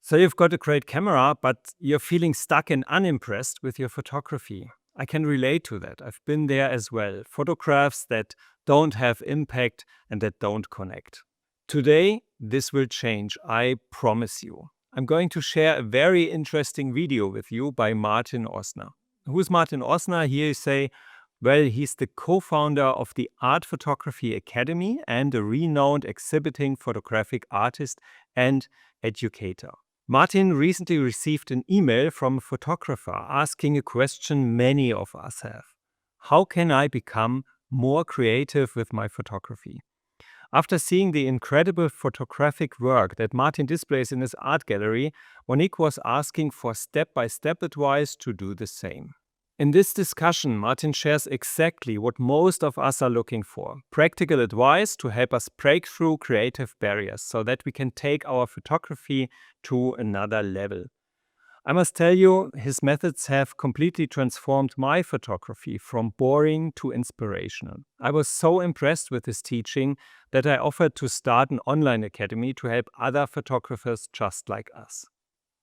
So you've got a great camera, but you're feeling stuck and unimpressed with your photography. I can relate to that. I've been there as well. Photographs that don't have impact and that don't connect. Today, this will change, I promise you. I'm going to share a very interesting video with you by Martin Osner. Who's Martin Osner? Here you say, well, he's the co-founder of the Art Photography Academy and a renowned exhibiting photographic artist and educator. Martin recently received an email from a photographer asking a question many of us have. How can I become more creative with my photography? After seeing the incredible photographic work that Martin displays in his art gallery, Monique was asking for step-by-step advice to do the same. In this discussion, Martin shares exactly what most of us are looking for: practical advice to help us break through creative barriers so that we can take our photography to another level. I must tell you, his methods have completely transformed my photography from boring to inspirational. I was so impressed with his teaching that I offered to start an online academy to help other photographers just like us.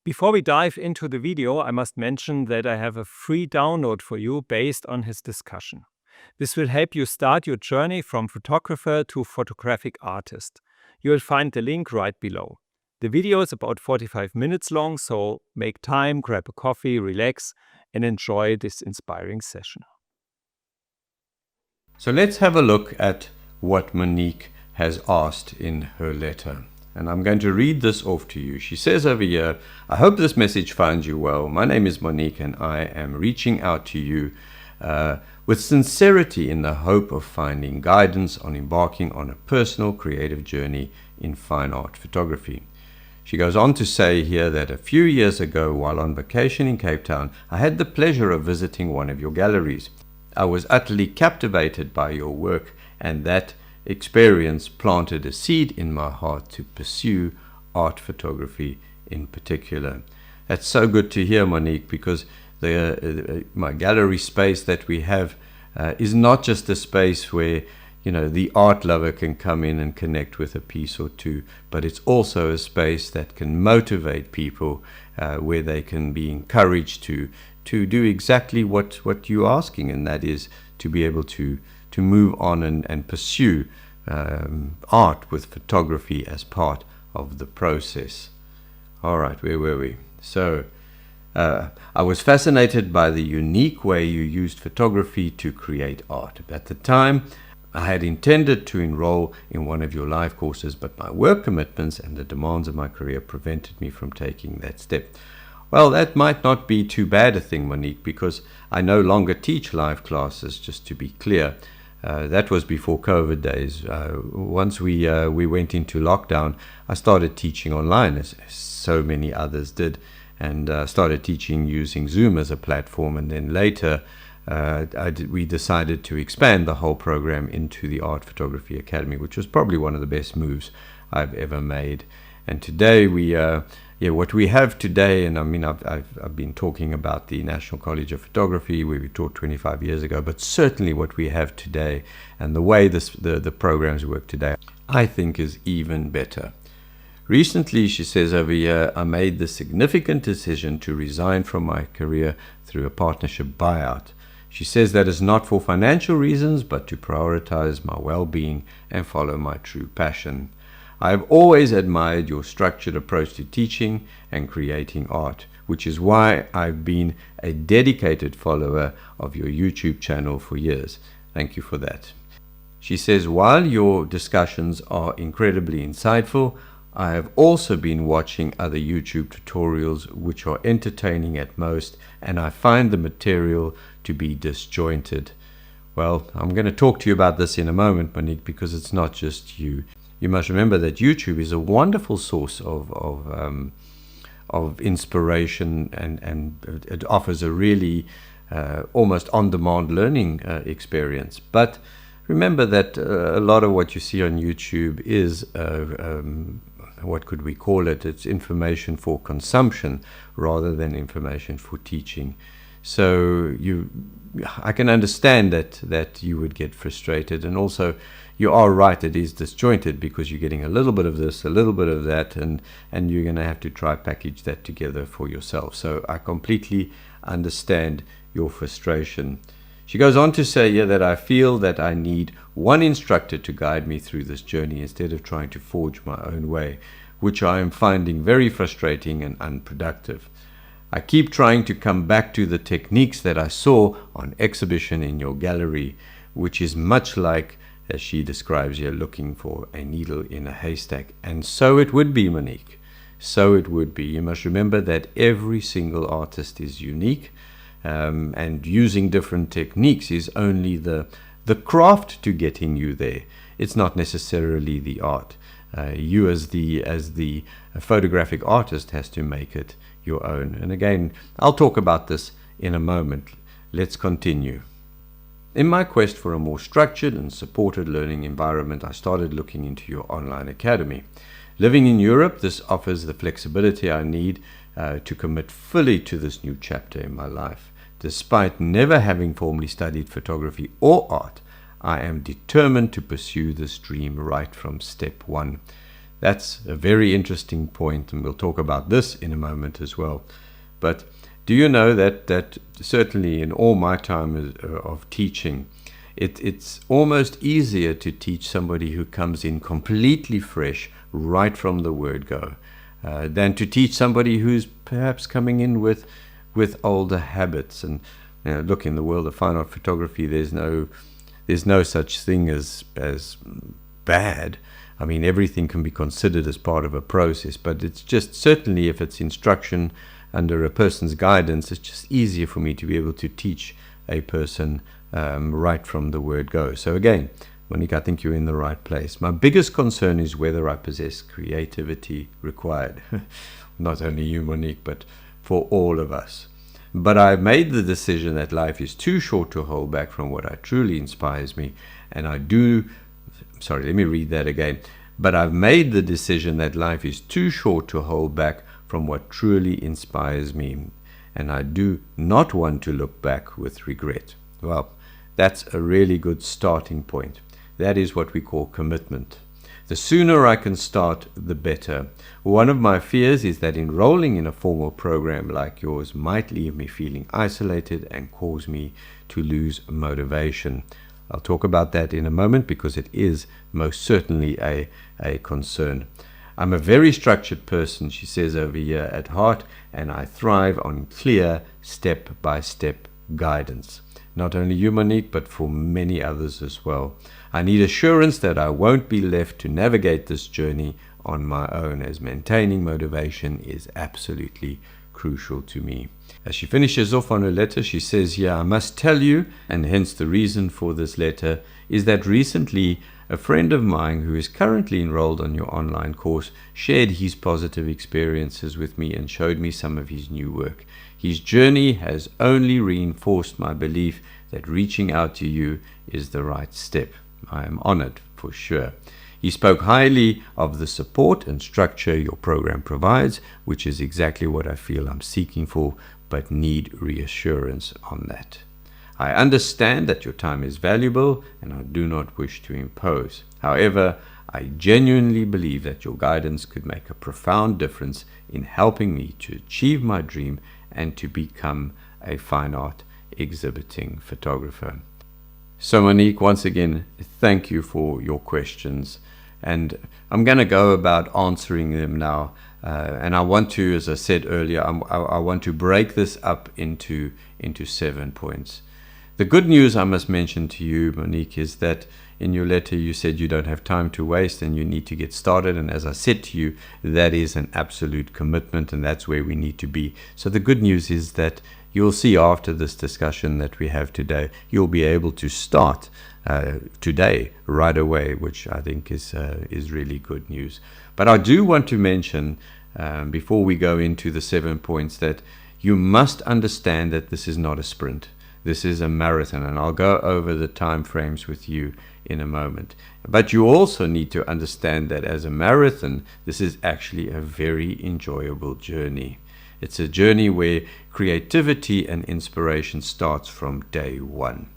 Before we dive into the video, I must mention that I have a free download for you based on his discussion. This will help you start your journey from photographer to photographic artist. You will find the link right below. The video is about 45 minutes long, so make time, grab a coffee, relax, and enjoy this inspiring session. So let's have a look at what Monique has asked in her letter. And I'm going to read this off to you. She says over here, I hope this message finds you well. My name is Monique and I am reaching out to you with sincerity in the hope of finding guidance on embarking on a personal creative journey in fine art photography. She goes on to say here that a few years ago, while on vacation in Cape Town, I had the pleasure of visiting one of your galleries. I was utterly captivated by your work, and that experience planted a seed in my heart to pursue art photography in particular. That's so good to hear, Monique, because my gallery space that we have is not just a space where the art lover can come in and connect with a piece or two, but it's also a space that can motivate people, where they can be encouraged to do exactly what you're asking, and that is to be able to move on and pursue art with photography as part of the process. All right, where were we? So I was fascinated by the unique way you used photography to create art. At the time, I had intended to enroll in one of your live courses, but my work commitments and the demands of my career prevented me from taking that step. Well, that might not be too bad a thing, Monique, because I no longer teach live classes, just to be clear. That was before COVID days. Once we went into lockdown, I started teaching online, as so many others did, and started teaching using Zoom as a platform. And then later, we decided to expand the whole program into the Art Photography Academy, which was probably one of the best moves I've ever made. And today what we have today, and I mean, I've been talking about the National College of Photography, where we taught 25 years ago, but certainly what we have today and the way the programs work today, I think is even better. Recently, she says over here, I made the significant decision to resign from my career through a partnership buyout. She says that is not for financial reasons, but to prioritize my well-being and follow my true passion. I have always admired your structured approach to teaching and creating art, which is why I've been a dedicated follower of your YouTube channel for years. Thank you for that. She says, while your discussions are incredibly insightful, I have also been watching other YouTube tutorials which are entertaining at most, and I find the material to be disjointed. Well, I'm going to talk to you about this in a moment, Monique, because it's not just you. You must remember that YouTube is a wonderful source of inspiration, and it offers a really almost on-demand learning experience. But remember that a lot of what you see on YouTube is what could we call it? It's information for consumption rather than information for teaching. So I can understand that you would get frustrated, and also, you are right, it is disjointed because you're getting a little bit of this, a little bit of that, and you're going to have to try package that together for yourself. So I completely understand your frustration. She goes on to say here that I feel that I need one instructor to guide me through this journey instead of trying to forge my own way, which I am finding very frustrating and unproductive. I keep trying to come back to the techniques that I saw on exhibition in your gallery, which is much like, as she describes here, looking for a needle in a haystack. And so it would be, Monique. So it would be. You must remember that every single artist is unique. And using different techniques is only the craft to getting you there. It's not necessarily the art. You as the photographic artist has to make it your own. And again, I'll talk about this in a moment. Let's continue. In my quest for a more structured and supported learning environment, I started looking into your online academy. Living in Europe, this offers the flexibility I need to commit fully to this new chapter in my life. Despite never having formally studied photography or art, I am determined to pursue this dream right from step one. That's a very interesting point, and we'll talk about this in a moment as well. But do you know that certainly in all my time of teaching, it's almost easier to teach somebody who comes in completely fresh right from the word go than to teach somebody who's perhaps coming in with older habits. And look, in the world of fine art photography, there's no such thing as bad. I mean, everything can be considered as part of a process, but it's just, certainly if it's instruction under a person's guidance, it's just easier for me to be able to teach a person right from the word go. So again, Monique, I think you're in the right place. My biggest concern is whether I possess creativity required. Not only you, Monique, but for all of us. But I've made the decision that life is too short to hold back from what truly inspires me. And let me read that again. But I've made the decision that life is too short to hold back from what truly inspires me. And I do not want to look back with regret. Well, that's a really good starting point. That is what we call commitment. The sooner I can start, the better. One of my fears is that enrolling in a formal program like yours might leave me feeling isolated and cause me to lose motivation. I'll talk about that in a moment because it is most certainly a concern. I'm a very structured person, she says over here, at heart, and I thrive on clear step-by-step guidance. Not only you, Monique, but for many others as well. I need assurance that I won't be left to navigate this journey on my own, as maintaining motivation is absolutely crucial to me. As she finishes off on her letter, she says here, I must tell you, and hence the reason for this letter, is that recently a friend of mine who is currently enrolled on your online course shared his positive experiences with me and showed me some of his new work. His journey has only reinforced my belief that reaching out to you is the right step. I am honored, for sure. He spoke highly of the support and structure your program provides, which is exactly what I feel I'm seeking for, but need reassurance on that. I understand that your time is valuable, and I do not wish to impose. However, I genuinely believe that your guidance could make a profound difference in helping me to achieve my dream and to become a fine art exhibiting photographer. So Monique, once again, thank you for your questions. And I'm going to go about answering them now. And I want to, as I said earlier, I want to break this up into 7 points. The good news I must mention to you, Monique, is that in your letter you said you don't have time to waste and you need to get started. And as I said to you, that is an absolute commitment, and that's where we need to be. So the good news is that you'll see after this discussion that we have today, you'll be able to start today, right away, which I think is really good news. But I do want to mention, before we go into the 7 points, that you must understand that this is not a sprint. This is a marathon, and I'll go over the time frames with you in a moment. But you also need to understand that as a marathon, this is actually a very enjoyable journey. It's a journey where creativity and inspiration starts from day one.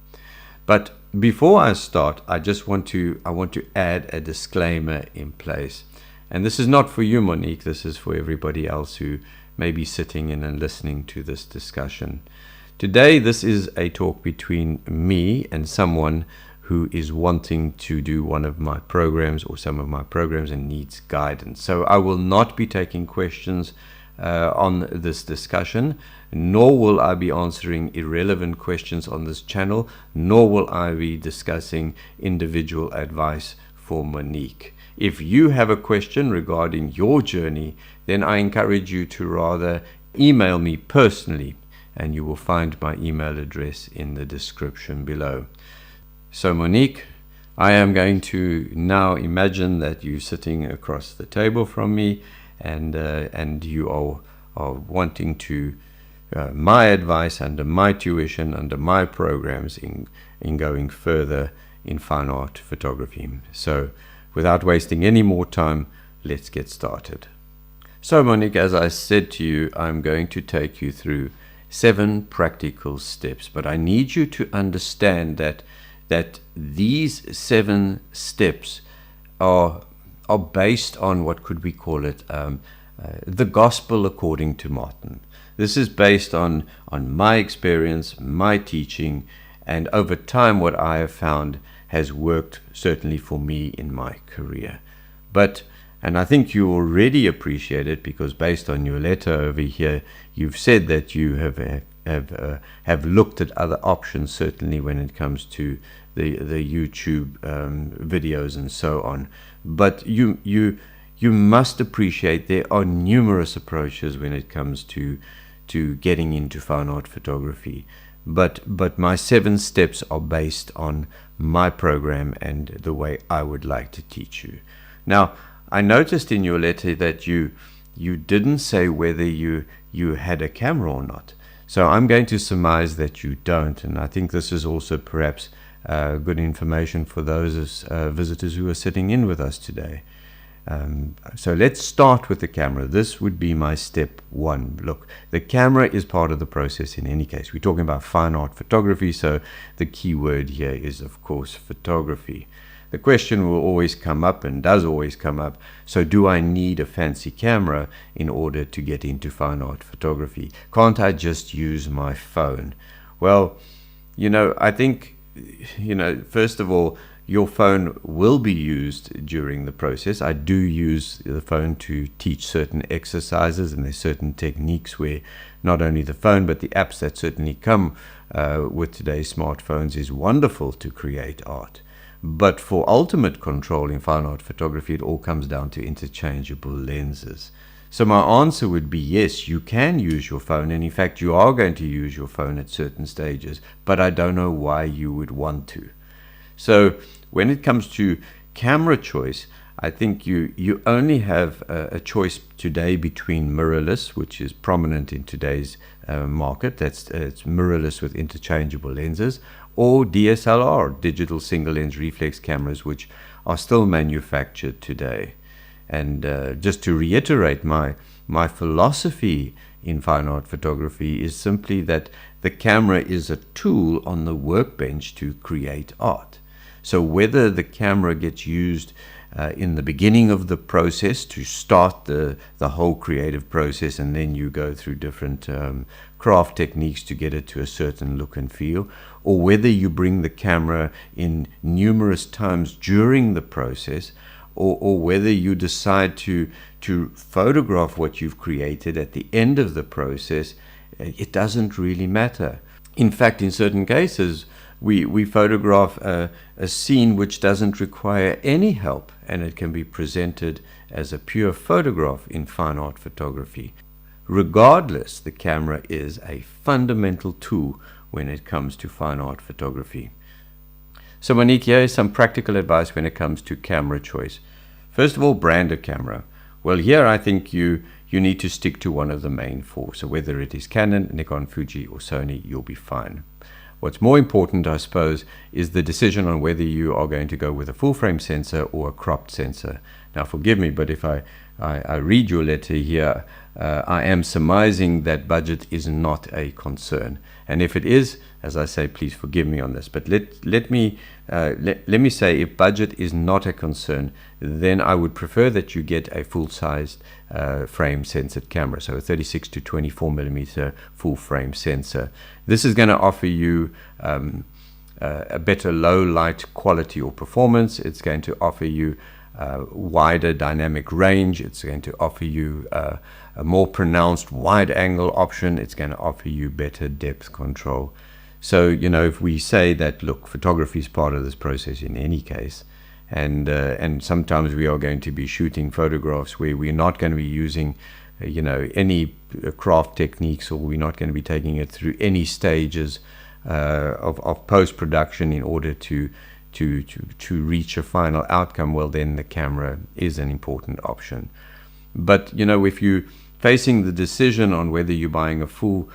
But before I start, I want to add a disclaimer in place. And this is not for you, Monique. This is for everybody else who may be sitting in and listening to this discussion. Today, this is a talk between me and someone who is wanting to do one of my programs or some of my programs and needs guidance. So I will not be taking questions on this discussion, nor will I be answering irrelevant questions on this channel, nor will I be discussing individual advice for Monique. If you have a question regarding your journey, then I encourage you to rather email me personally, and you will find my email address in the description below. So Monique, I am going to now imagine that you're sitting across the table from me, and you are wanting to my advice under my tuition, under my programs in going further in fine art photography. So without wasting any more time, let's get started. So Monique, as I said to you, I'm going to take you through 7 practical steps, but I need you to understand that these 7 steps are based on, what could we call it, the gospel according to Martin. This is based on my experience, my teaching, and over time what I have found has worked certainly for me in my career. And I think you already appreciate it, because based on your letter over here, you've said that you have looked at other options, certainly when it comes to the YouTube videos and so on. But you must appreciate there are numerous approaches when it comes to getting into fine art photography. But my 7 steps are based on my program and the way I would like to teach you. Now, I noticed in your letter that you didn't say whether you had a camera or not. So I'm going to surmise that you don't, and I think this is also perhaps good information for those visitors who are sitting in with us today. So let's start with the camera. This would be my step 1. Look, the camera is part of the process in any case. We're talking about fine art photography, so the key word here is, of course, photography. The question will always come up, and does always come up, so do I need a fancy camera in order to get into fine art photography? Can't I just use my phone? Well, I think, first of all, your phone will be used during the process. I do use the phone to teach certain exercises, and there's certain techniques where not only the phone, but the apps that certainly come with today's smartphones is wonderful to create art. But for ultimate control in fine art photography, it all comes down to interchangeable lenses. So my answer would be yes, you can use your phone, and in fact you are going to use your phone at certain stages, but I don't know why you would want to. So when it comes to camera choice, I think you only have a choice today between mirrorless, which is prominent in today's market. It's mirrorless with interchangeable lenses, or DSLR, digital single lens reflex cameras, which are still manufactured today. And just to reiterate, my philosophy in fine art photography is simply that the camera is a tool on the workbench to create art. So whether the camera gets used in the beginning of the process to start the whole creative process, and then you go through different craft techniques to get it to a certain look and feel, or whether you bring the camera in numerous times during the process, or whether you decide to photograph what you've created at the end of the process, it doesn't really matter. In fact, in certain cases, we photograph a scene which doesn't require any help, and it can be presented as a pure photograph in fine art photography. Regardless, the camera is a fundamental tool when it comes to fine art photography. So Monique, here is some practical advice when it comes to camera choice. First of all, brand a camera. Well, here I think you need to stick to one of the main 4. So whether it is Canon, Nikon, Fuji, or Sony, you'll be fine. What's more important, I suppose, is the decision on whether you are going to go with a full frame sensor or a cropped sensor. Now, forgive me, but if I I read your letter here, I am surmising that budget is not a concern. And if it is, as I say, please forgive me on this. But let me say, if budget is not a concern, then I would prefer that you get a full-sized frame censored camera, so a 36 to 24 millimeter full frame sensor. This is going to offer you a better low light quality or performance. It's going to offer you wider dynamic range. It's going to offer you a more pronounced wide angle option. It's going to offer you better depth control. So, if we say that, look, photography is part of this process in any case, and sometimes we are going to be shooting photographs where we're not going to be using any craft techniques, or we're not going to be taking it through any stages of post-production in order to reach a final outcome, well, then the camera is an important option. But if you're facing the decision on whether you're buying a full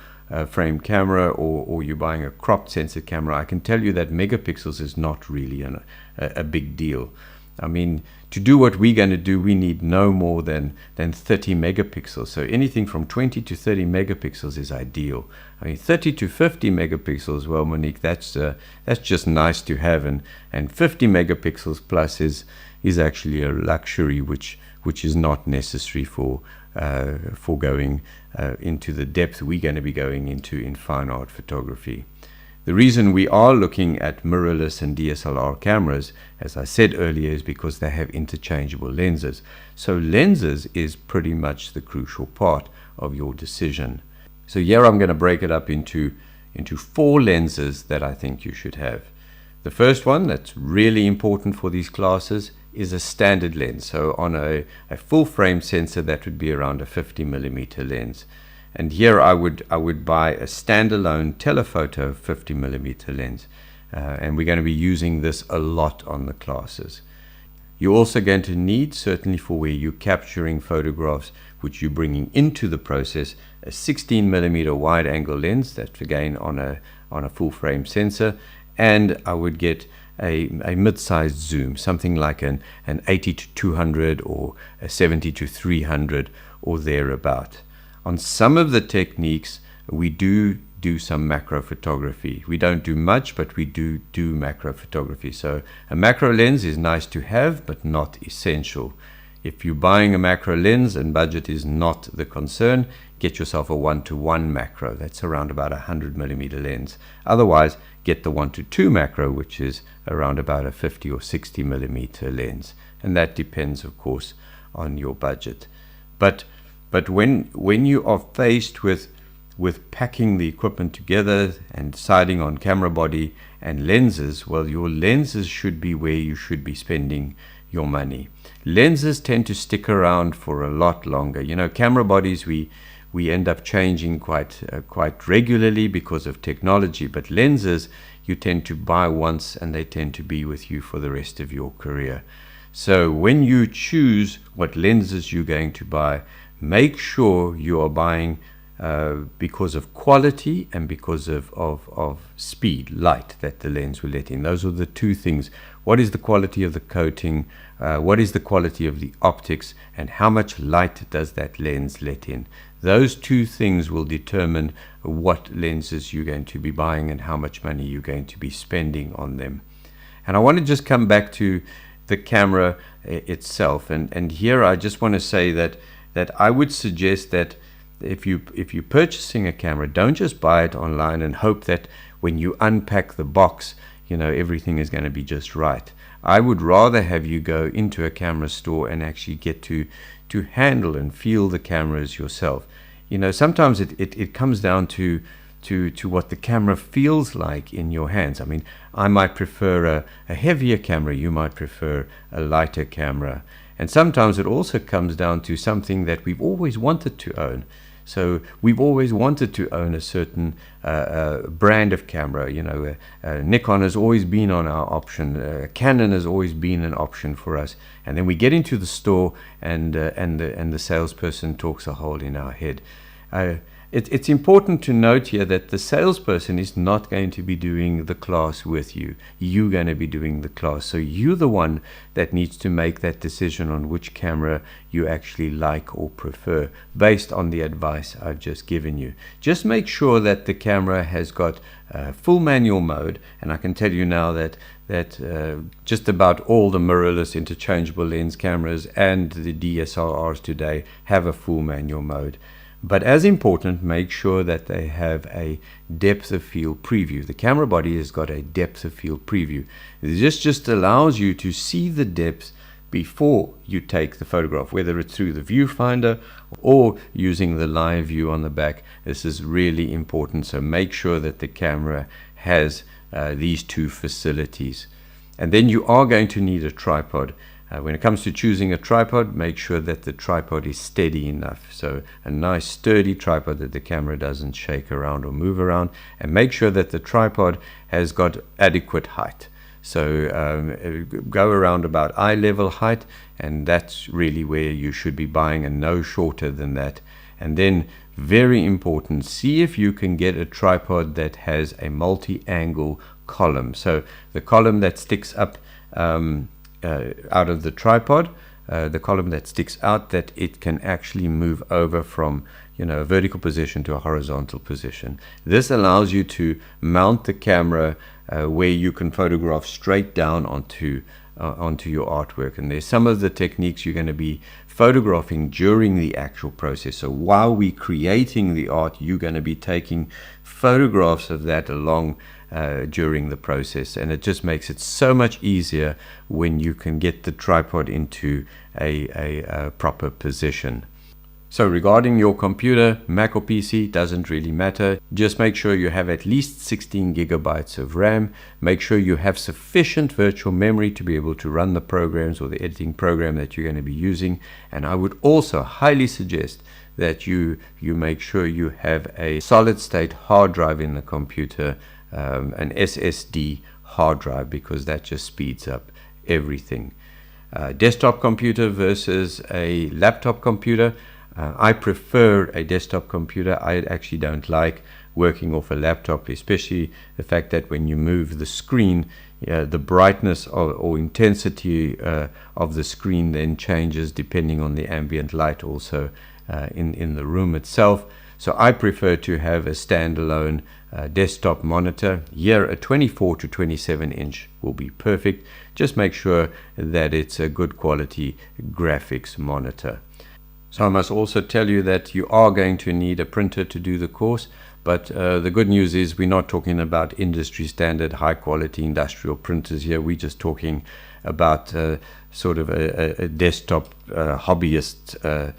frame camera or you're buying a cropped sensor camera, I can tell you that megapixels is not really a big deal. I mean, to do what we're going to do, we need no more than 30 megapixels. So anything from 20 to 30 megapixels is ideal. I mean, 30 to 50 megapixels, well, Monique, that's just nice to have, and 50 megapixels plus is actually a luxury which is not necessary for going into the depth we're going to be going into in fine art photography. The reason we are looking at mirrorless and DSLR cameras, as I said earlier, is because they have interchangeable lenses. So lenses is pretty much the crucial part of your decision. So here I'm going to break it up into 4 lenses that I think you should have. The first one that's really important for these classes is a standard lens. So on a full frame sensor, that would be around a 50 millimeter lens. And here I would buy a standalone telephoto 50 millimeter lens, and we're going to be using this a lot on the classes. You're also going to need, certainly for where you're capturing photographs which you're bringing into the process, a 16 millimeter wide angle lens. That's again on a full frame sensor, and I would get a mid-sized zoom, something like an 80 to 200 or a 70 to 300 or thereabout. On some of the techniques, we do some macro photography. We don't do much, but we do macro photography. So a macro lens is nice to have, but not essential. If you're buying a macro lens and budget is not the concern, get yourself a 1:1 macro. That's around about a 100 millimeter lens. Otherwise, get the 1:2 macro, which is around about a 50 or 60 millimeter lens. And that depends, of course, on your budget. But when you are faced with packing the equipment together and deciding on camera body and lenses, well, your lenses should be where you should be spending your money. Lenses tend to stick around for a lot longer. Camera bodies we end up changing quite regularly because of technology, but lenses you tend to buy once and they tend to be with you for the rest of your career. So when you choose what lenses you're going to buy, make sure you are buying because of quality and because of speed, light that the lens will let in. Those are the two things. What is the quality of the coating? What is the quality of the optics? And how much light does that lens let in? Those two things will determine what lenses you're going to be buying and how much money you're going to be spending on them. And I want to just come back to the camera itself. And here I just want to say that I would suggest that if you're purchasing a camera, don't just buy it online and hope that when you unpack the box, everything is going to be just right. I would rather have you go into a camera store and actually get to handle and feel the cameras yourself. Sometimes it comes down to what the camera feels like in your hands. I mean, I might prefer a heavier camera, you might prefer a lighter camera. And sometimes it also comes down to something that we've always wanted to own. So we've always wanted to own a certain brand of camera. Nikon has always been on our option. Canon has always been an option for us. And then we get into the store and the salesperson talks a hole in our head. It's important to note here that the salesperson is not going to be doing the class with you. You're going to be doing the class. So you're the one that needs to make that decision on which camera you actually like or prefer based on the advice I've just given you. Just make sure that the camera has got full manual mode, and I can tell you now that just about all the mirrorless interchangeable lens cameras and the DSLRs today have a full manual mode. But as important, make sure that they have a depth of field preview. The camera body has got a depth of field preview. This just allows you to see the depth before you take the photograph, whether it's through the viewfinder or using the live view on the back. This is really important, so make sure that the camera has these two facilities. And then you are going to need a tripod. When it comes to choosing a tripod, make sure that the tripod is steady enough. So a nice sturdy tripod that the camera doesn't shake around or move around, and make sure that the tripod has got adequate height. So go around about eye level height, and that's really where you should be buying, and no shorter than that. And then, very important, see if you can get a tripod that has a multi-angle column. So the column that sticks up out of the tripod, the column that sticks out, that it can actually move over from a vertical position to a horizontal position. This allows you to mount the camera where you can photograph straight down onto your artwork. And there's some of the techniques you're going to be photographing during the actual process. So while we're creating the art, you're going to be taking photographs of that along during the process, and it just makes it so much easier when you can get the tripod into a proper position. So regarding your computer, Mac or PC, doesn't really matter. Just make sure you have at least 16 gigabytes of RAM. Make sure you have sufficient virtual memory to be able to run the programs or the editing program that you're going to be using. And I would also highly suggest that you make sure you have a solid state hard drive in the computer, an SSD hard drive, because that just speeds up everything. Desktop computer versus a laptop computer. I prefer a desktop computer. I actually don't like working off a laptop, especially the fact that when you move the screen, the brightness or intensity of the screen then changes depending on the ambient light also in the room itself. So I prefer to have a standalone desktop monitor. Here a 24 to 27 inch will be perfect. Just make sure that it's a good quality graphics monitor. So I must also tell you that you are going to need a printer to do the course, but the good news is we're not talking about industry standard high quality industrial printers here. We're just talking about sort of a desktop hobbyist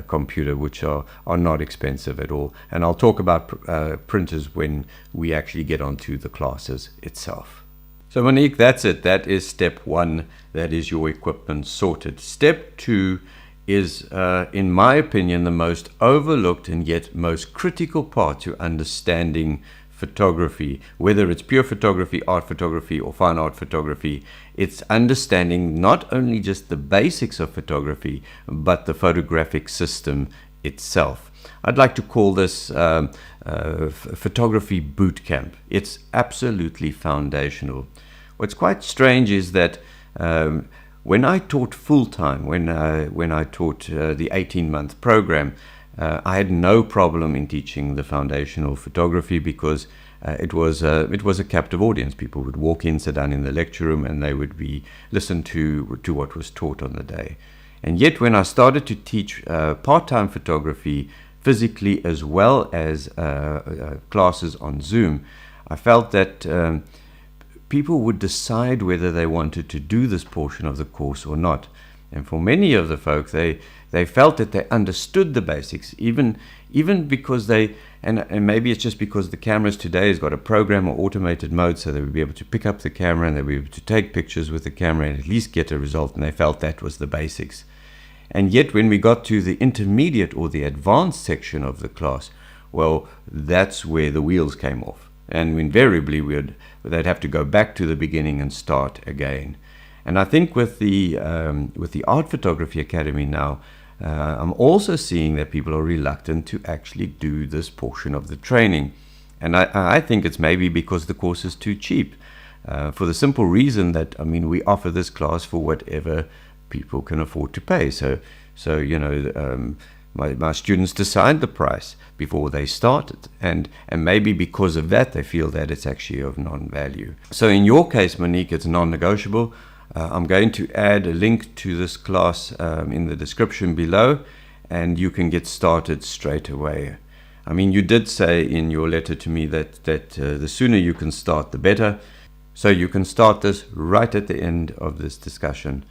computer, which are not expensive at all. And I'll talk about printers when we actually get onto the classes itself. So Monique, that's it. That is step one. That is your equipment sorted. Step two is, in my opinion, the most overlooked and yet most critical part to understanding photography, whether it's pure photography, art photography, or fine art photography. It's understanding not only just the basics of photography, but the photographic system itself. I'd like to call this photography boot camp. It's absolutely foundational. What's quite strange is that when I taught full-time, when I taught the 18-month program, I had no problem in teaching the foundational photography because it was a captive audience. People would walk in, sit down in the lecture room, and they would listen to what was taught on the day. And yet when I started to teach part-time photography physically as well as classes on Zoom, I felt that people would decide whether they wanted to do this portion of the course or not. And for many of the folk, they felt that they understood the basics, even because and maybe it's just because the cameras today has got a program or automated mode, so they would be able to pick up the camera and they would be able to take pictures with the camera and at least get a result, and they felt that was the basics. And yet when we got to the intermediate or the advanced section of the class, well, that's where the wheels came off. And invariably they'd have to go back to the beginning and start again. And I think with the Art Photography Academy now, I'm also seeing that people are reluctant to actually do this portion of the training. And I think it's maybe because the course is too cheap, for the simple reason that, we offer this class for whatever people can afford to pay. So my students decide the price before they started, and maybe because of that they feel that it's actually of non-value. So in your case, Monique, it's non-negotiable. I'm going to add a link to this class in the description below, and you can get started straight away. You did say in your letter to me that the sooner you can start, the better. So you can start this right at the end of this discussion.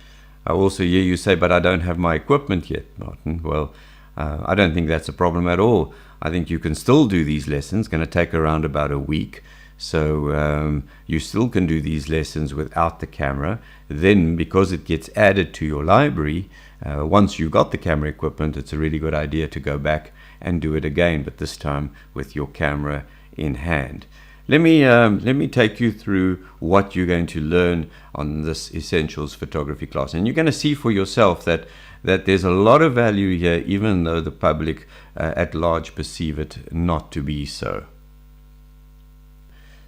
I also hear you say, but I don't have my equipment yet, Martin. Well, I don't think that's a problem at all. I think you can still do these lessons. It's going to take around about a week. So you still can do these lessons without the camera. Then, because it gets added to your library, once you've got the camera equipment, it's a really good idea to go back and do it again, but this time with your camera in hand. Let me take you through what you're going to learn on this Essentials Photography class. And you're going to see for yourself that there's a lot of value here, even though the public at large perceive it not to be so.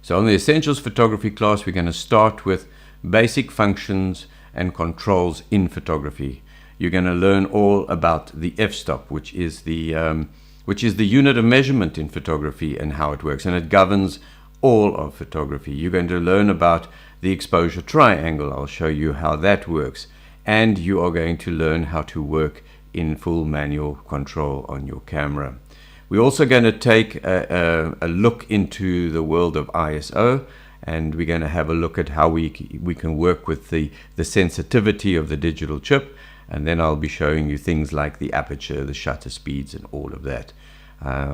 So on the Essentials Photography class, we're going to start with basic functions and controls in photography. You're going to learn all about the f-stop, which is the unit of measurement in photography and how it works, and it governs all of photography. You're going to learn about the exposure triangle. I'll show you how that works, and you are going to learn how to work in full manual control on your camera. We're also going to take a look into the world of ISO, and we're going to have a look at how we can work with the sensitivity of the digital chip, and then I'll be showing you things like the aperture, the shutter speeds, and all of that.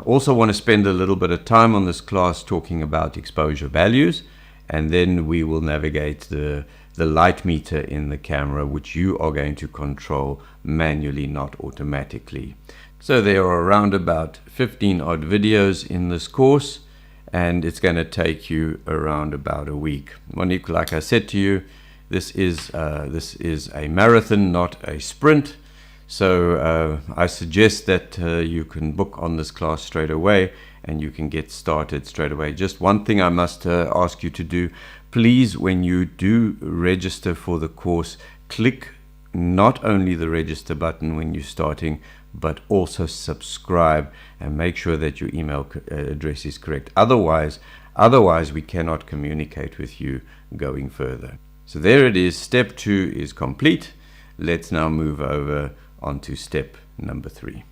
Also want to spend a little bit of time on this class talking about exposure values, and then we will navigate the light meter in the camera, which you are going to control manually, not automatically. So there are around about 15 odd videos in this course, and it's going to take you around about a week. Monique, like I said to you, this is a marathon, not a sprint. So I suggest that you can book on this class straight away, and you can get started straight away. Just one thing I must ask you to do: please, when you do register for the course, click not only the register button when you're starting, but also subscribe, and make sure that your email address is correct. Otherwise we cannot communicate with you going further. So there it is. Step 2 is complete. Let's now move over onto step number 3.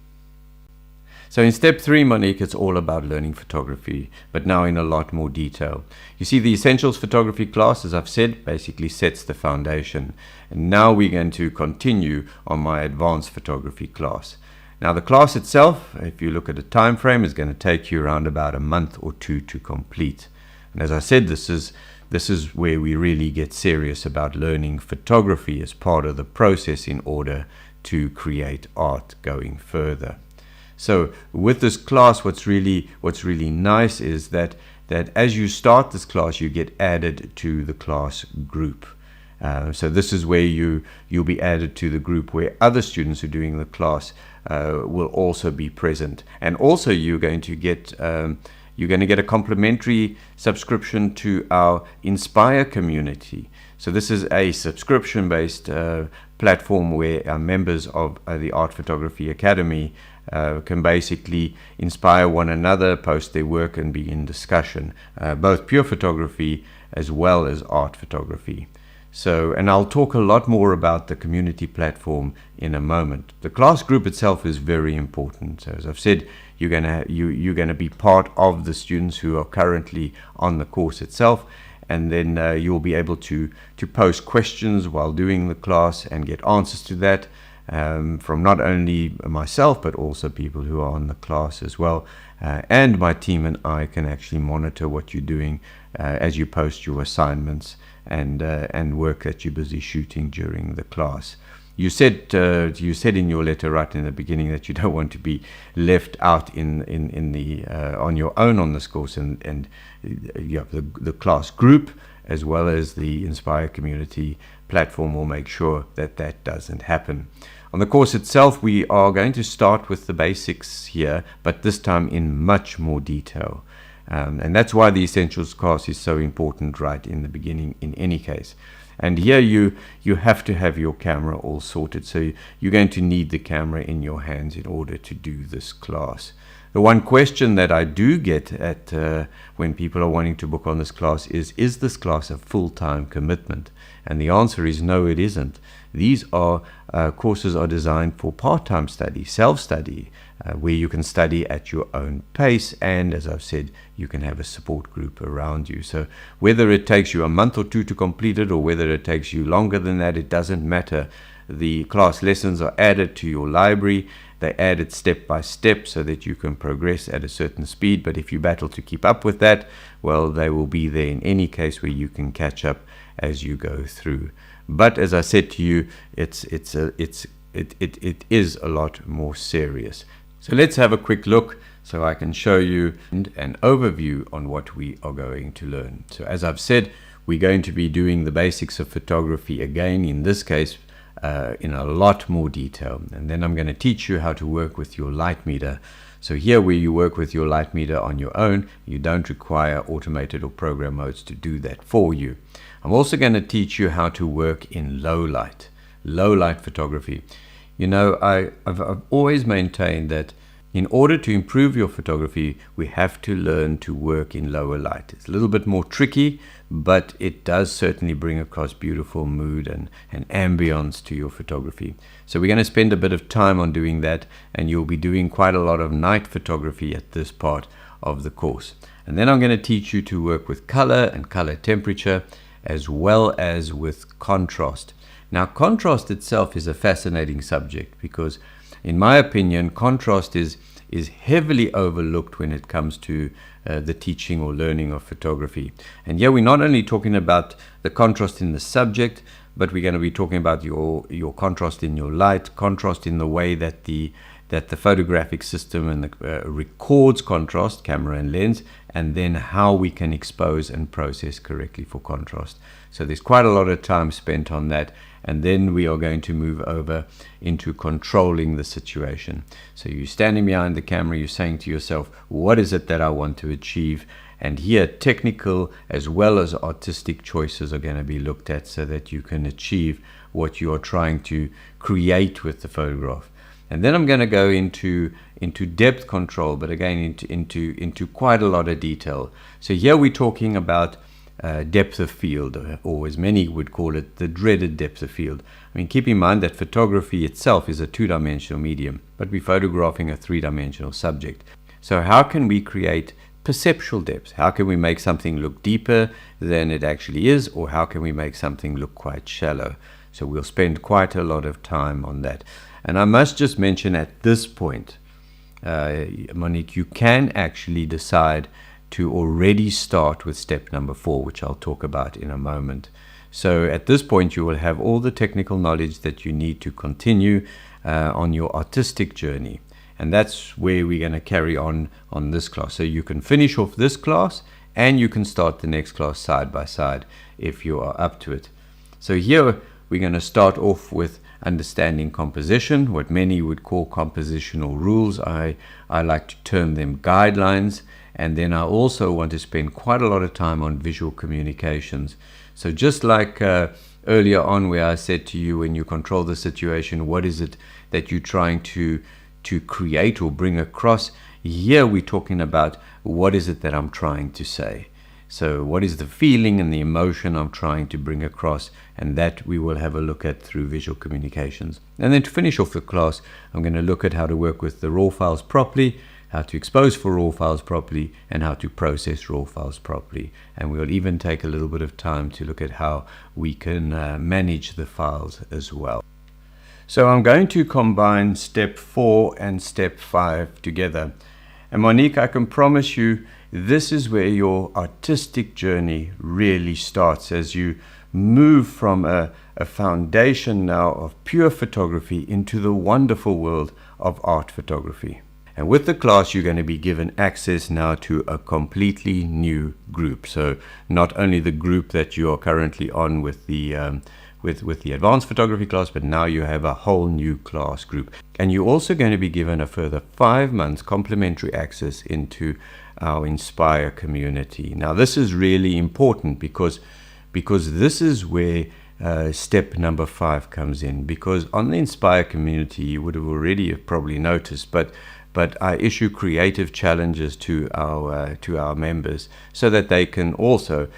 So in step 3, Monique, it's all about learning photography, but now in a lot more detail. You see, the Essentials Photography class, as I've said, basically sets the foundation. And now we're going to continue on my Advanced Photography class. Now the class itself, if you look at the time frame, is going to take you around about a month or two to complete. And as I said, this is where we really get serious about learning photography as part of the process in order to create art going further. So with this class, what's really nice is that as you start this class, you get added to the class group. So this is where you'll be added to the group where other students who are doing the class will also be present. And also you're going to get a complimentary subscription to our Inspire community. So this is a subscription-based platform where our members of the Art Photography Academy can basically inspire one another, post their work, and be in discussion, both pure photography as well as art photography. So, and I'll talk a lot more about the community platform in a moment. The class group itself is very important. So as I've said, you're gonna be part of the students who are currently on the course itself, and then you'll be able to post questions while doing the class and get answers to that from not only myself but also people who are on the class as well. And my team and I can actually monitor what you're doing as you post your assignments and work that you're busy shooting during the class. You said in your letter right in the beginning that you don't want to be left out in the on your own on this course, and you have the class group as well as the Inspire community platform will make sure that doesn't happen. On the course itself, we are going to start with the basics here, but this time in much more detail. And that's why the Essentials class is so important right in the beginning in any case. And here you have to have your camera all sorted. So you're going to need the camera in your hands in order to do this class. The one question that I do get at when people are wanting to book on this class is this class a full-time commitment? And the answer is no, it isn't. These are courses are designed for part-time study, self-study, where you can study at your own pace, and as I've said, you can have a support group around you. So whether it takes you a month or two to complete it, or whether it takes you longer than that, it doesn't matter. The class lessons are added to your library. They add it step by step so that you can progress at a certain speed. But if you battle to keep up with that, well, they will be there in any case where you can catch up as you go through. But as I said to you, it is a lot more serious. So let's have a quick look so I can show you an overview on what we are going to learn. So as I've said, we're going to be doing the basics of photography again, in this case, in a lot more detail. And then I'm going to teach you how to work with your light meter. So here where you work with your light meter on your own, you don't require automated or program modes to do that for you. I'm also going to teach you how to work in low light photography. You know, I've always maintained that in order to improve your photography, we have to learn to work in lower light. It's a little bit more tricky, but it does certainly bring across beautiful mood and ambience to your photography. So we're going to spend a bit of time on doing that, and you'll be doing quite a lot of night photography at this part of the course. And then I'm going to teach you to work with color and color temperature, as well as with contrast. Now, contrast itself is a fascinating subject because, in my opinion, contrast is heavily overlooked when it comes to the teaching or learning of photography. And yeah, we're not only talking about the contrast in the subject, but we're going to be talking about your contrast in your light, contrast in the way that the photographic system and records contrast, camera and lens, and then how we can expose and process correctly for contrast. So there's quite a lot of time spent on that, and then we are going to move over into controlling the situation. So you're standing behind the camera, you're saying to yourself, what is it that I want to achieve? And here, technical as well as artistic choices are going to be looked at so that you can achieve what you are trying to create with the photograph. And then I'm going to go into depth control, but again into quite a lot of detail. So here we're talking about depth of field, or as many would call it, the dreaded depth of field. I mean, keep in mind that photography itself is a two-dimensional medium, but we're photographing a three-dimensional subject. So how can we create perceptual depth? How can we make something look deeper than it actually is, or how can we make something look quite shallow? So we'll spend quite a lot of time on that. And I must just mention at this point, Monique, you can actually decide to already start with step number 4, which I'll talk about in a moment. So at this point, you will have all the technical knowledge that you need to continue on your artistic journey. And that's where we're going to carry on this class. So you can finish off this class and you can start the next class side by side if you are up to it. So here we're going to start off with understanding composition, what many would call compositional rules. I like to term them guidelines. And then I also want to spend quite a lot of time on visual communications. So just like earlier on where I said to you, when you control the situation, what is it that you're trying to create or bring across? Here we're talking about what is it that I'm trying to say. So what is the feeling and the emotion I'm trying to bring across? And that we will have a look at through visual communications. And then to finish off the class, I'm going to look at how to work with the raw files properly, how to expose for raw files properly, and how to process raw files properly. And we'll even take a little bit of time to look at how we can manage the files as well. So I'm going to combine step 4 and step 5 together. And Monique, I can promise you, this is where your artistic journey really starts, as you move from a foundation now of pure photography into the wonderful world of art photography. And with the class, you're going to be given access now to a completely new group. So not only the group that you are currently on with the with the advanced photography class, but now you have a whole new class group. And you're also going to be given a further 5 months complimentary access into our Inspire community. Now, this is really important because this is where step number 5 comes in. Because on the Inspire community, you would have already probably noticed, but I issue creative challenges to our members so that they can also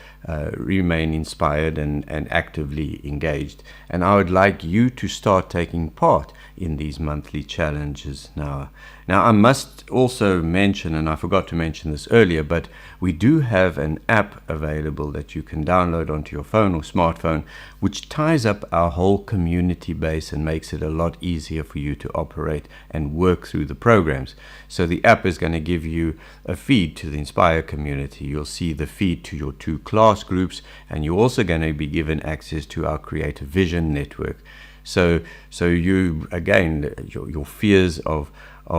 remain inspired and actively engaged. And I would like you to start taking part in these monthly challenges now. Now, I must also mention, and I forgot to mention this earlier, but we do have an app available that you can download onto your phone or smartphone, which ties up our whole community base and makes it a lot easier for you to operate and work through the programs. So the app is going to give you a feed to the Inspire community. You'll see the feed to your 2 class groups, and you're also going to be given access to our Creative Vision network. So you, again, your fears of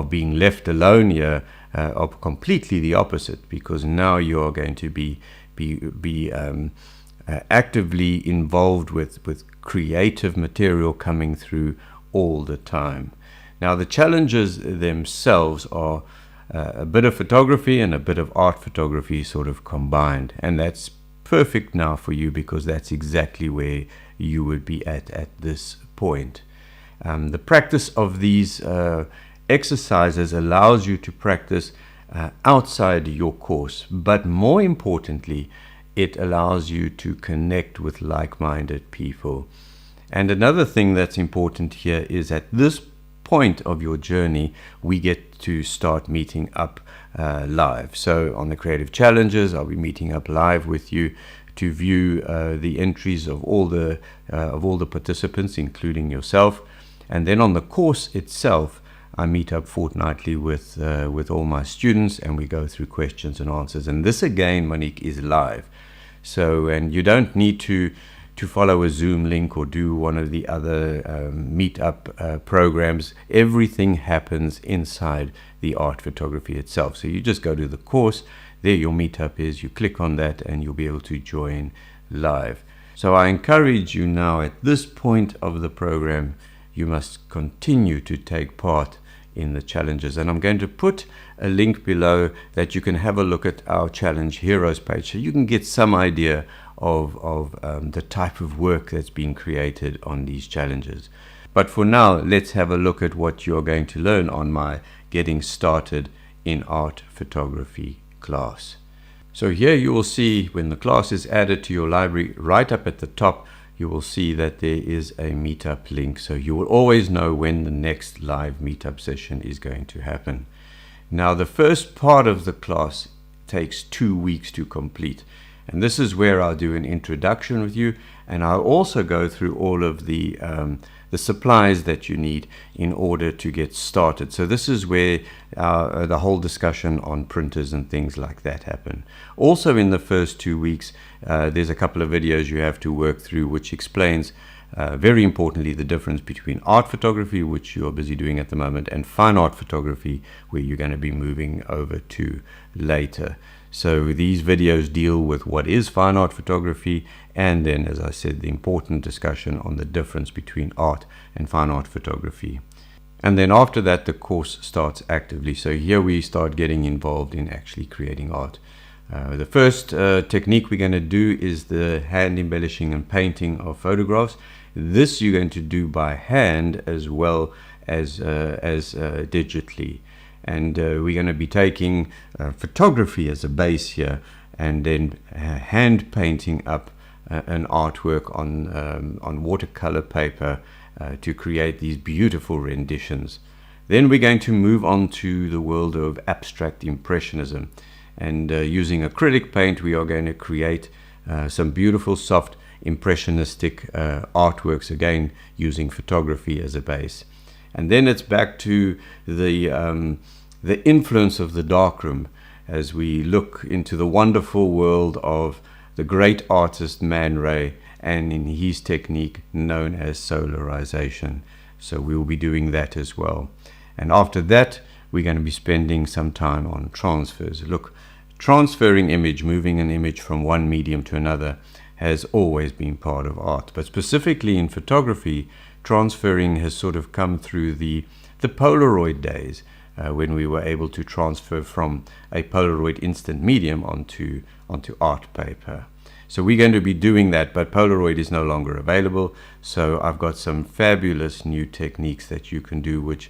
being left alone here are completely the opposite, because now you are going to be actively involved with creative material coming through all the time. Now, the challenges themselves are a bit of photography and a bit of art photography sort of combined, and that's perfect now for you, because that's exactly where you would be at this point. The practice of these exercises allows you to practice outside your course, but more importantly, it allows you to connect with like-minded people. And another thing that's important here is at this point of your journey, we get to start meeting up live. So on the creative challenges, I'll be meeting up live with you to view the entries of all the participants, including yourself. And then on the course itself, I meet up fortnightly with all my students, and we go through questions and answers. And this again, Monique, is live. So, and you don't need to follow a Zoom link or do one of the other meetup programs. Everything happens inside the art photography itself. So you just go to the course, there your meetup is, you click on that, and you'll be able to join live. So I encourage you now, at this point of the program, you must continue to take part in the challenges. And I'm going to put a link below that you can have a look at our Challenge Heroes page, so you can get some idea of the type of work that's being created on these challenges. But for now, let's have a look at what you're going to learn on my Getting Started in Art Photography class. So here you will see, when the class is added to your library, right up at the top, you will see that there is a meetup link. So you will always know when the next live meetup session is going to happen. Now, the first part of the class takes 2 weeks to complete. And this is where I'll do an introduction with you, and I'll also go through all of the supplies that you need in order to get started. So this is where the whole discussion on printers and things like that happen. Also, in the first 2 weeks, there's a couple of videos you have to work through, which explains very importantly the difference between art photography, which you're busy doing at the moment, and fine art photography, where you're going to be moving over to later. So these videos deal with what is fine art photography, and then, as I said, the important discussion on the difference between art and fine art photography. And then after that, the course starts actively. So here we start getting involved in actually creating art. The first technique we're going to do is the hand embellishing and painting of photographs. This you're going to do by hand as well as digitally. And we're going to be taking photography as a base here, and then hand painting up an artwork on watercolor paper to create these beautiful renditions. Then we're going to move on to the world of abstract impressionism, and using acrylic paint we are going to create some beautiful soft impressionistic artworks, again using photography as a base. And then it's back to the influence of the darkroom as we look into the wonderful world of the great artist Man Ray, and in his technique known as solarization. So we'll be doing that as well. And after that, we're going to be spending some time on transfers. Look, transferring image, moving an image from one medium to another, has always been part of art. But specifically in photography, transferring has sort of come through the Polaroid days, when we were able to transfer from a Polaroid instant medium onto art paper. So we're going to be doing that, but Polaroid is no longer available. So I've got some fabulous new techniques that you can do, which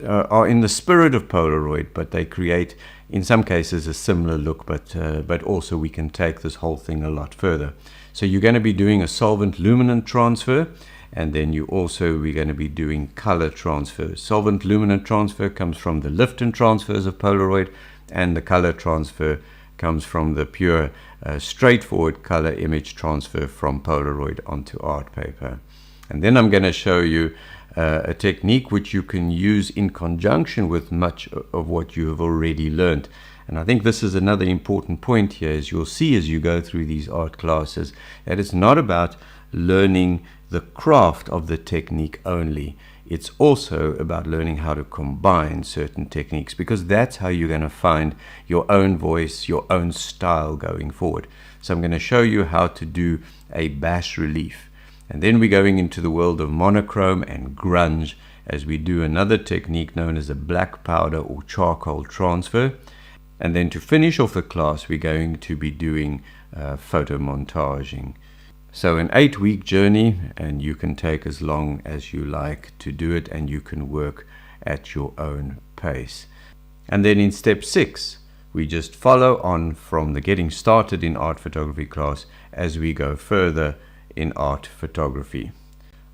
are in the spirit of Polaroid, but they create, in some cases, a similar look, but also we can take this whole thing a lot further. So you're going to be doing a solvent luminant transfer, and then we're going to be doing color transfer. Solvent luminant transfer comes from the lift and transfers of Polaroid, and the color transfer comes from the pure, straightforward color image transfer from Polaroid onto art paper. And then I'm going to show you a technique which you can use in conjunction with much of what you have already learned. And I think this is another important point here, as you'll see as you go through these art classes, that it's not about learning the craft of the technique only. It's also about learning how to combine certain techniques, because that's how you're going to find your own voice, your own style going forward. So I'm going to show you how to do a bas relief. And then we're going into the world of monochrome and grunge as we do another technique known as a black powder or charcoal transfer. And then to finish off the class, we're going to be doing photo montaging. So an 8-week journey, and you can take as long as you like to do it, and you can work at your own pace. And then in step 6, we just follow on from the getting started in art photography class as we go further in art photography.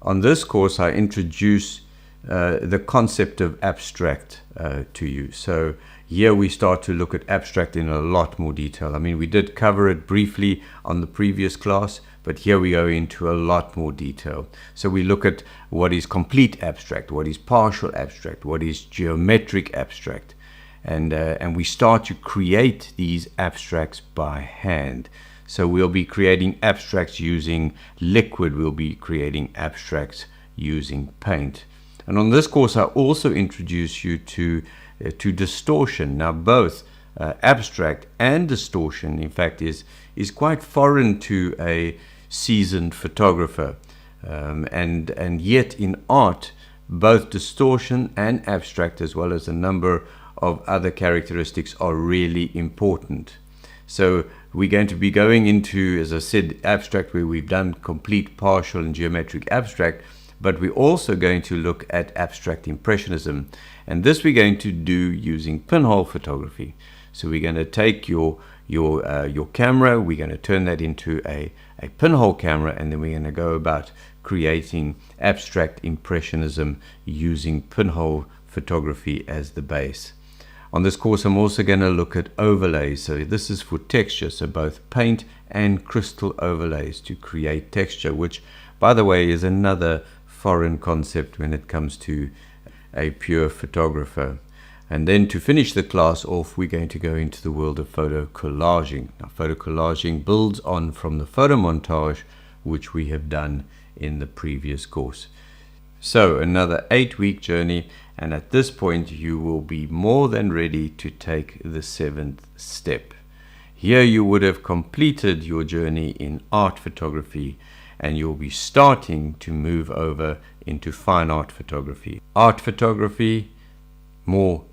On this course, I introduce the concept of abstract to you. So here we start to look at abstract in a lot more detail. I mean, we did cover it briefly on the previous class, but here we go into a lot more detail. So we look at what is complete abstract, what is partial abstract, what is geometric abstract, and we start to create these abstracts by hand. So we'll be creating abstracts using liquid, we'll be creating abstracts using paint. And on this course, I also introduce you to distortion. Now, both abstract and distortion, in fact, is quite foreign to a seasoned photographer, and yet in art, both distortion and abstract, as well as a number of other characteristics, are really important. So we're going to be going into, as I said, abstract, where we've done complete, partial, and geometric abstract, but we're also going to look at abstract impressionism, and this we're going to do using pinhole photography. So we're going to take your camera, we're going to turn that into a pinhole camera, and then we're going to go about creating abstract impressionism using pinhole photography as the base. On this course, I'm also going to look at overlays. So this is for texture, so both paint and crystal overlays to create texture, which, by the way, is another foreign concept when it comes to a pure photographer. And then to finish the class off, we're going to go into the world of photo collaging. Now, photo collaging builds on from the photo montage, which we have done in the previous course. So another 8-week journey, and at this point you will be more than ready to take the 7th step. Here you would have completed your journey in art photography, and you'll be starting to move over into fine art photography. Art photography, more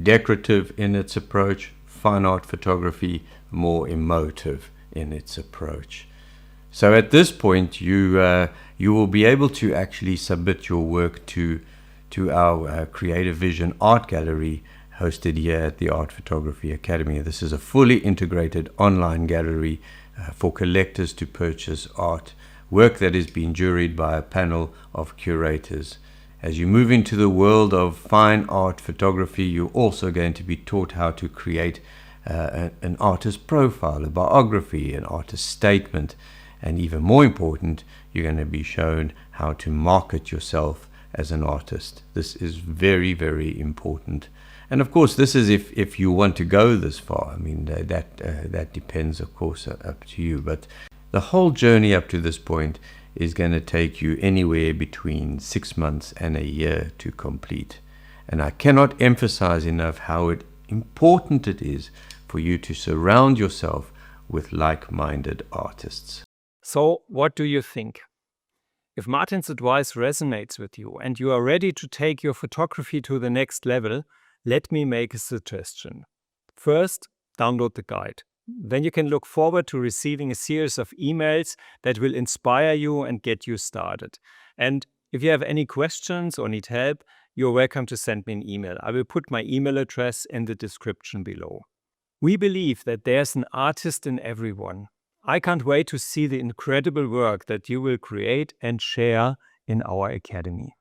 decorative in its approach. Fine art photography, more emotive in its approach. So at this point, you will be able to actually submit your work to our Creative Vision Art Gallery, hosted here at the Art Photography Academy. This is a fully integrated online gallery for collectors to purchase art, work that is being juried by a panel of curators. As you move into the world of fine art photography, you're also going to be taught how to create an artist profile, a biography, an artist statement, and even more important, you're going to be shown how to market yourself as an artist. This is very, very important. And of course, this is if you want to go this far. I mean, that depends, of course, up to you. But the whole journey up to this point is going to take you anywhere between 6 months and a year to complete. And I cannot emphasize enough how important it is for you to surround yourself with like-minded artists. So, what do you think? If Martin's advice resonates with you and you are ready to take your photography to the next level, let me make a suggestion. First, download the guide. Then you can look forward to receiving a series of emails that will inspire you and get you started. And if you have any questions or need help, you're welcome to send me an email. I will put my email address in the description below. We believe that there's an artist in everyone. I can't wait to see the incredible work that you will create and share in our academy.